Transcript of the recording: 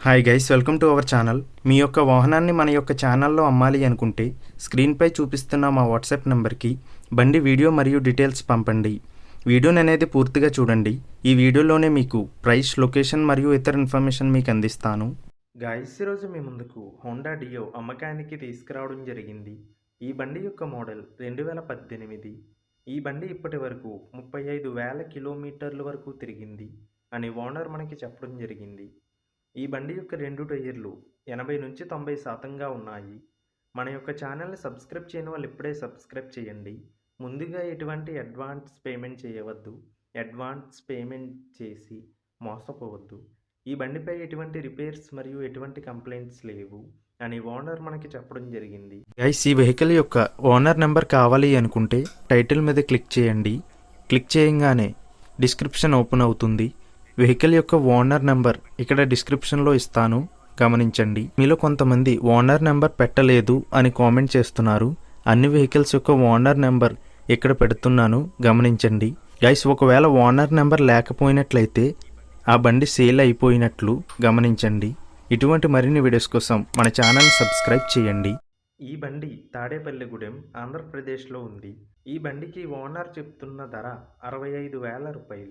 Hi guys, welcome to our channel. మీ యొక్క వాహనాన్ని మన యొక్క ఛానల్లో అమ్మాలి అనుకుంటే స్క్రీన్పై చూపిస్తున్న మా వాట్సాప్ నెంబర్కి బండి వీడియో మరియు డీటెయిల్స్ పంపండి. వీడియోని అనేది పూర్తిగా చూడండి. ఈ వీడియోలోనే మీకు ప్రైస్, లొకేషన్ మరియు ఇతర ఇన్ఫర్మేషన్ మీకు అందిస్తాను. గైస్, ఈరోజు మీ ముందుకు హోండా డియో అమ్మకానికి తీసుకురావడం జరిగింది. ఈ బండి యొక్క మోడల్ 2018. ఈ బండి ఇప్పటి వరకు 35,000 కిలోమీటర్ల వరకు తిరిగింది అని ఓనర్ మనకి చెప్పడం జరిగింది. ఈ బండి యొక్క 2 టైర్లు 80-90% ఉన్నాయి. మన యొక్క ఛానల్ని సబ్స్క్రైబ్ చేయని వాళ్ళు ఇప్పుడే సబ్స్క్రైబ్ చేయండి. ముందుగా ఎటువంటి అడ్వాన్స్ పేమెంట్ చేయవద్దు. అడ్వాన్స్ పేమెంట్ చేసి మోసపోవద్దు. ఈ బండిపై ఎటువంటి రిపేర్స్ మరియు ఎటువంటి కంప్లైంట్స్ లేవు అని ఓనర్ మనకి చెప్పడం జరిగింది. గైస్, ఈ వెహికల్ యొక్క ఓనర్ నెంబర్ కావాలి అనుకుంటే టైటిల్ మీద క్లిక్ చేయండి. క్లిక్ చేయగానే డిస్క్రిప్షన్ ఓపెన్ అవుతుంది. వెహికల్ యొక్క ఓనర్ నెంబర్ ఇక్కడ డిస్క్రిప్షన్లో ఇస్తాను, గమనించండి. మీలో కొంతమంది ఓనర్ నెంబర్ పెట్టలేదు అని కామెంట్ చేస్తున్నారు. అన్ని వెహికల్స్ యొక్క ఓనర్ నెంబర్ ఇక్కడ పెడుతున్నాను, గమనించండి. గైస్, ఒకవేళ ఓనర్ నెంబర్ లేకపోయినట్లయితే ఆ బండి సేల్ అయిపోయినట్లు గమనించండి. ఇటువంటి మరిన్ని వీడియోస్ కోసం మన ఛానల్ని సబ్స్క్రైబ్ చేయండి. ఈ బండి తాడేపల్లిగూడెం, ఆంధ్రప్రదేశ్లో ఉంది. ఈ బండికి ఓనర్ చెప్తున్న ధర 65,000 రూపాయలు.